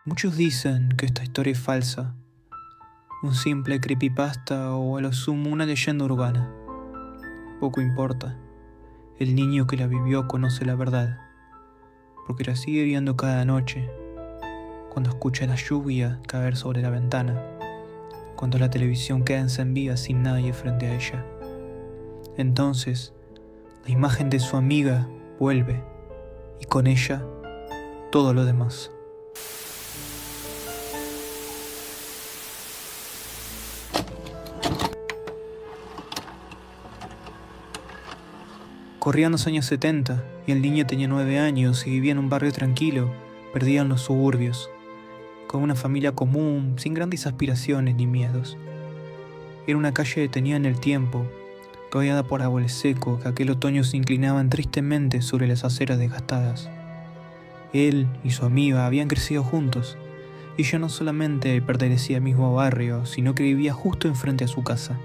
Muchos dicen que esta historia es falsa, un simple creepypasta o a lo sumo una leyenda urbana. Poco importa, el niño que la vivió conoce la verdad, porque la sigue viendo cada noche, cuando escucha la lluvia caer sobre la ventana, cuando la televisión queda encendida sin nadie frente a ella. Entonces, la imagen de su amiga vuelve, y con ella, todo lo demás. Corrían los años 70 y el niño tenía 9 años y vivía en un barrio tranquilo, perdido en los suburbios, con una familia común, sin grandes aspiraciones ni miedos. Era una calle detenida en el tiempo, rodeada por árboles secos que aquel otoño se inclinaban tristemente sobre las aceras desgastadas. Él y su amiga habían crecido juntos, y ya no solamente pertenecía al mismo barrio, sino que vivía justo enfrente a su casa.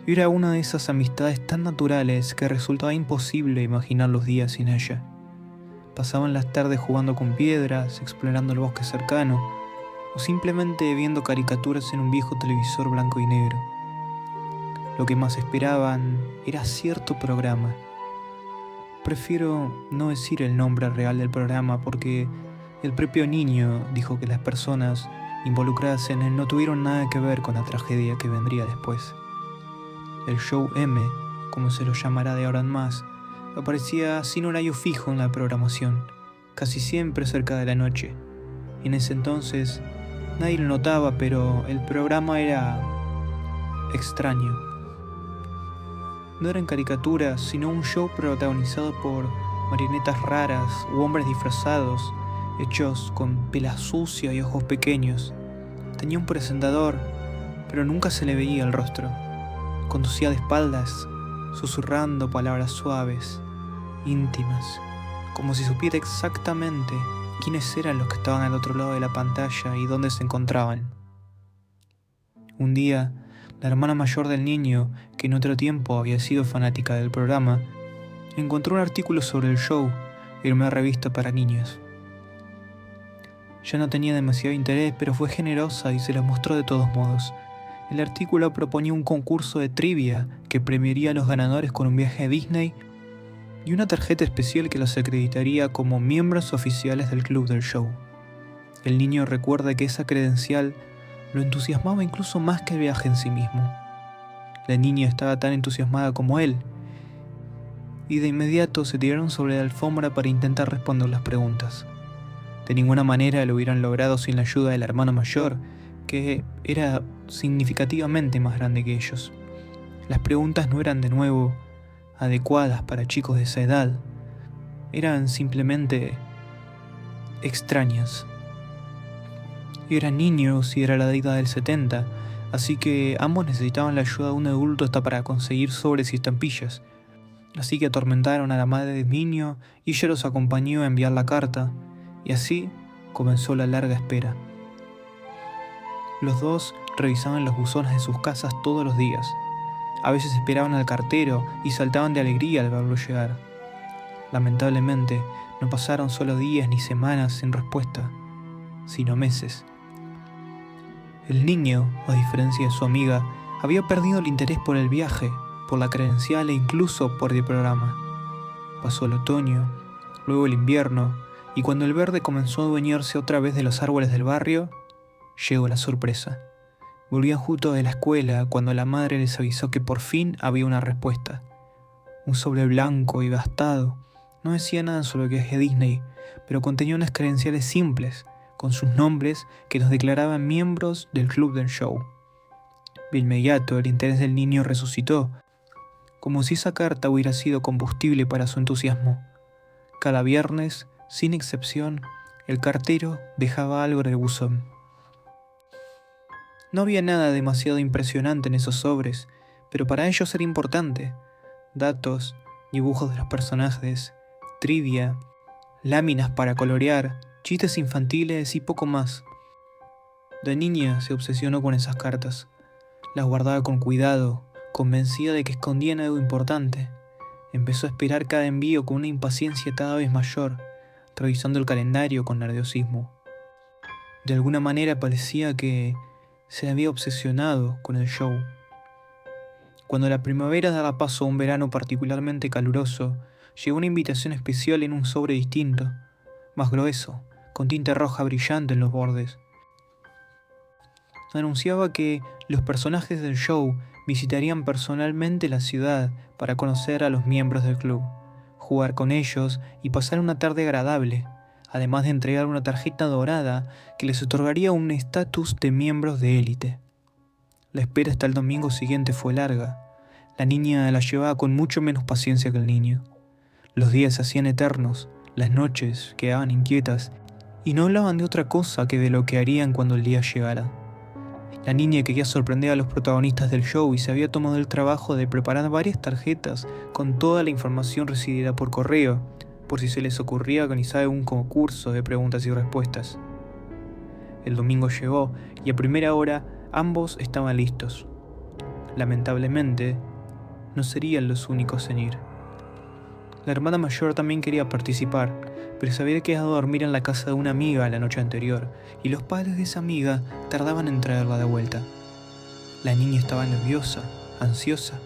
Era una de esas amistades tan naturales que resultaba imposible imaginar los días sin ella. Pasaban las tardes jugando con piedras, explorando el bosque cercano, o simplemente viendo caricaturas en un viejo televisor blanco y negro. Lo que más esperaban era cierto programa. Prefiero no decir el nombre real del programa porque el propio niño dijo que las personas involucradas en él no tuvieron nada que ver con la tragedia que vendría después. El show M, como se lo llamará de ahora en más, aparecía sin horario fijo en la programación, casi siempre cerca de la noche. En ese entonces nadie lo notaba, pero el programa era extraño. No eran caricaturas, sino un show protagonizado por marionetas raras u hombres disfrazados, hechos con pela sucia y ojos pequeños. Tenía un presentador, pero nunca se le veía el rostro. Conducía de espaldas, susurrando palabras suaves, íntimas, como si supiera exactamente quiénes eran los que estaban al otro lado de la pantalla y dónde se encontraban. Un día, la hermana mayor del niño, que en otro tiempo había sido fanática del programa, encontró un artículo sobre el show en una revista para niños. Ya no tenía demasiado interés, pero fue generosa y se lo mostró de todos modos. El artículo proponía un concurso de trivia que premiaría a los ganadores con un viaje a Disney y una tarjeta especial que los acreditaría como miembros oficiales del club del show. El niño recuerda que esa credencial lo entusiasmaba incluso más que el viaje en sí mismo. La niña estaba tan entusiasmada como él, y de inmediato se tiraron sobre la alfombra para intentar responder las preguntas. De ninguna manera lo hubieran logrado sin la ayuda del hermano mayor, que era significativamente más grande que ellos. Las preguntas no eran de nuevo adecuadas para chicos de esa edad, eran simplemente extrañas. Y eran niños y era la década del 70, así que ambos necesitaban la ayuda de un adulto hasta para conseguir sobres y estampillas. Así que atormentaron a la madre del niño y ella los acompañó a enviar la carta, y así comenzó la larga espera. Los dos revisaban los buzones de sus casas todos los días. A veces esperaban al cartero y saltaban de alegría al verlo llegar. Lamentablemente, no pasaron solo días ni semanas sin respuesta, sino meses. El niño, a diferencia de su amiga, había perdido el interés por el viaje, por la credencial e incluso por el programa. Pasó el otoño, luego el invierno, y cuando el verde comenzó a adueñarse otra vez de los árboles del barrio, llegó la sorpresa. Volvían justo de la escuela cuando la madre les avisó que por fin había una respuesta. Un sobre blanco y gastado. No decía nada sobre el viaje a Disney, pero contenía unas credenciales simples, con sus nombres que los declaraban miembros del club del show. De inmediato el interés del niño resucitó, como si esa carta hubiera sido combustible para su entusiasmo. Cada viernes, sin excepción, el cartero dejaba algo en el buzón. No había nada demasiado impresionante en esos sobres, pero para ellos era importante. Datos, dibujos de los personajes, trivia, láminas para colorear, chistes infantiles y poco más. De niña se obsesionó con esas cartas. Las guardaba con cuidado, convencida de que escondían algo importante. Empezó a esperar cada envío con una impaciencia cada vez mayor, revisando el calendario con nerviosismo. De alguna manera parecía que se había obsesionado con el show. Cuando la primavera daba paso a un verano particularmente caluroso, llegó una invitación especial en un sobre distinto, más grueso, con tinta roja brillante en los bordes. Anunciaba que los personajes del show visitarían personalmente la ciudad para conocer a los miembros del club, jugar con ellos y pasar una tarde agradable, además de entregar una tarjeta dorada que les otorgaría un estatus de miembros de élite. La espera hasta el domingo siguiente fue larga. La niña la llevaba con mucho menos paciencia que el niño. Los días se hacían eternos, las noches quedaban inquietas y no hablaban de otra cosa que de lo que harían cuando el día llegara. La niña quería sorprender a los protagonistas del show y se había tomado el trabajo de preparar varias tarjetas con toda la información recibida por correo, por si se les ocurría organizar un concurso de preguntas y respuestas. El domingo llegó y a primera hora ambos estaban listos. Lamentablemente, no serían los únicos en ir. La hermana mayor también quería participar, pero se había quedado a dormir en la casa de una amiga la noche anterior, y los padres de esa amiga tardaban en traerla de vuelta. La niña estaba nerviosa, ansiosa.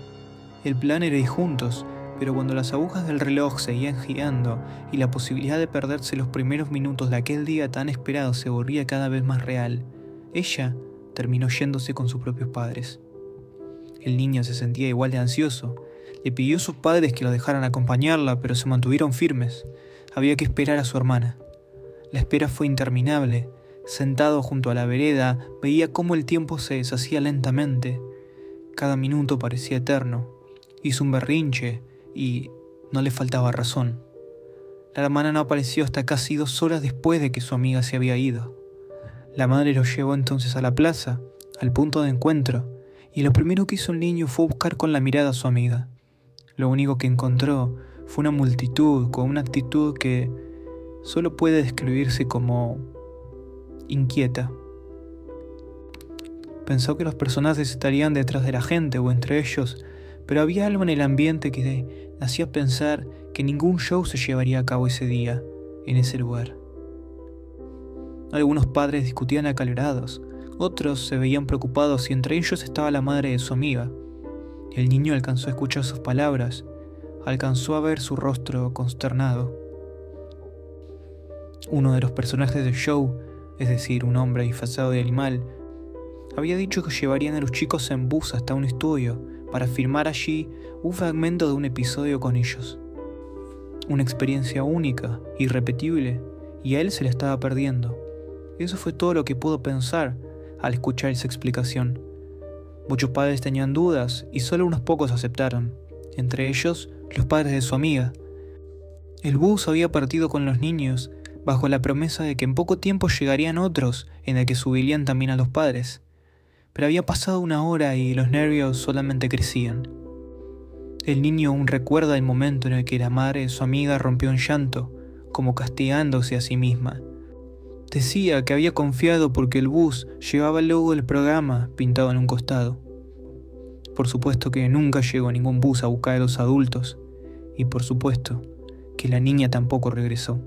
El plan era ir juntos, pero cuando las agujas del reloj seguían girando y la posibilidad de perderse los primeros minutos de aquel día tan esperado se volvía cada vez más real, ella terminó yéndose con sus propios padres. El niño se sentía igual de ansioso. Le pidió a sus padres que lo dejaran acompañarla, pero se mantuvieron firmes. Había que esperar a su hermana. La espera fue interminable. Sentado junto a la vereda, veía cómo el tiempo se deshacía lentamente. Cada minuto parecía eterno. Hizo un berrinche y no le faltaba razón. La hermana no apareció hasta casi 2 horas después de que su amiga se había ido. La madre lo llevó entonces a la plaza, al punto de encuentro, y lo primero que hizo el niño fue buscar con la mirada a su amiga. Lo único que encontró fue una multitud con una actitud que solo puede describirse como inquieta. Pensó que los personajes estarían detrás de la gente o entre ellos, pero había algo en el ambiente que hacía pensar que ningún show se llevaría a cabo ese día, en ese lugar. Algunos padres discutían acalorados, otros se veían preocupados y entre ellos estaba la madre de su amiga. El niño alcanzó a escuchar sus palabras, alcanzó a ver su rostro consternado. Uno de los personajes del show, es decir, un hombre disfrazado de animal, había dicho que llevarían a los chicos en bus hasta un estudio para filmar allí un fragmento de un episodio con ellos. Una experiencia única, irrepetible, y a él se la estaba perdiendo. Eso fue todo lo que pudo pensar al escuchar esa explicación. Muchos padres tenían dudas y solo unos pocos aceptaron, entre ellos los padres de su amiga. El bus había partido con los niños bajo la promesa de que en poco tiempo llegarían otros en el que subirían también a los padres. Pero había pasado 1 hora y los nervios solamente crecían. El niño aún recuerda el momento en el que la madre de su amiga rompió en llanto, como castigándose a sí misma. Decía que había confiado porque el bus llevaba el logo del programa pintado en un costado. Por supuesto que nunca llegó ningún bus a buscar a los adultos, y por supuesto que la niña tampoco regresó.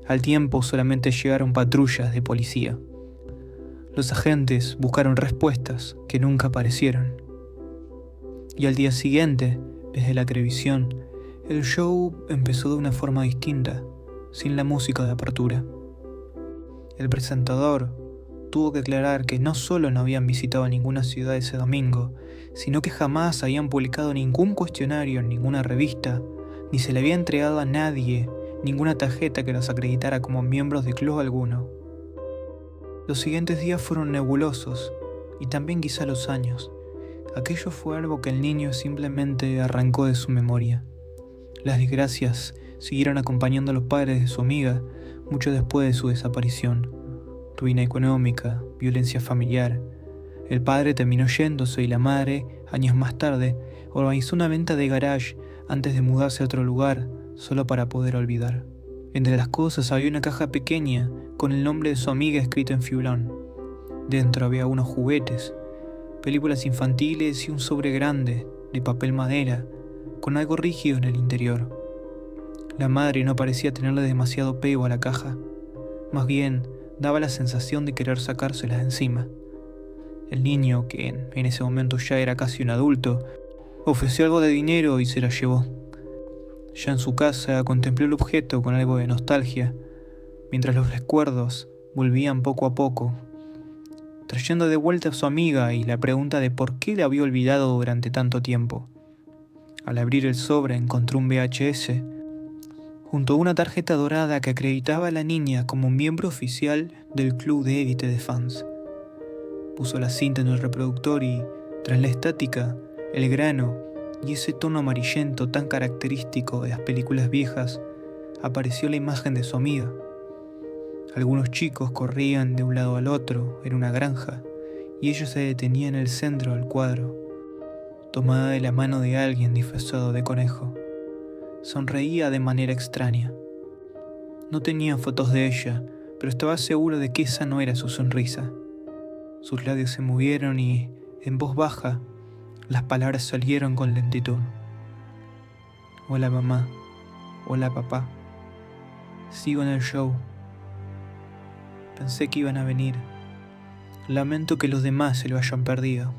Al tiempo solamente llegaron patrullas de policía. Los agentes buscaron respuestas que nunca aparecieron. Y al día siguiente, desde la televisión, el show empezó de una forma distinta, sin la música de apertura. El presentador tuvo que aclarar que no solo no habían visitado ninguna ciudad ese domingo, sino que jamás habían publicado ningún cuestionario en ninguna revista, ni se le había entregado a nadie ninguna tarjeta que los acreditara como miembros de club alguno. Los siguientes días fueron nebulosos, y también quizá los años. Aquello fue algo que el niño simplemente arrancó de su memoria. Las desgracias siguieron acompañando a los padres de su amiga mucho después de su desaparición. Ruina económica, violencia familiar. El padre terminó yéndose y la madre, años más tarde, organizó una venta de garage antes de mudarse a otro lugar, solo para poder olvidar. Entre las cosas había una caja pequeña con el nombre de su amiga escrito en fibrón. Dentro había unos juguetes, películas infantiles y un sobre grande de papel madera con algo rígido en el interior. La madre no parecía tenerle demasiado apego a la caja, más bien daba la sensación de querer sacárselas de encima. El niño, que en ese momento ya era casi un adulto, ofreció algo de dinero y se la llevó. Ya en su casa contempló el objeto con algo de nostalgia, mientras los recuerdos volvían poco a poco, trayendo de vuelta a su amiga y la pregunta de por qué la había olvidado durante tanto tiempo. Al abrir el sobre encontró un VHS, junto a una tarjeta dorada que acreditaba a la niña como miembro oficial del club de élite de fans. Puso la cinta en el reproductor y, tras la estática, el grano y ese tono amarillento tan característico de las películas viejas, apareció la imagen de su amiga. Algunos chicos corrían de un lado al otro en una granja y ella se detenía en el centro del cuadro, tomada de la mano de alguien disfrazado de conejo. Sonreía de manera extraña. No tenía fotos de ella, pero estaba seguro de que esa no era su sonrisa. Sus labios se movieron y, en voz baja, las palabras salieron con lentitud. Hola mamá, hola papá. Sigo en el show. Pensé que iban a venir. Lamento que los demás se lo hayan perdido.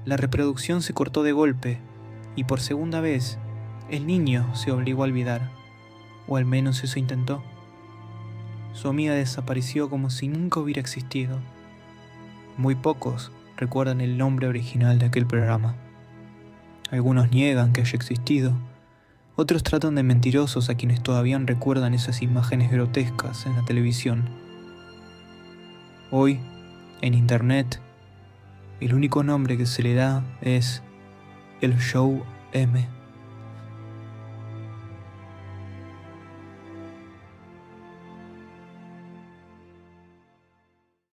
La reproducción se cortó de golpe y por segunda vez el niño se obligó a olvidar, o al menos eso intentó. Su amiga desapareció como si nunca hubiera existido. Muy pocos recuerdan el nombre original de aquel programa. Algunos niegan que haya existido, otros tratan de mentirosos a quienes todavía recuerdan esas imágenes grotescas en la televisión. Hoy, en internet, el único nombre que se le da es el Show M.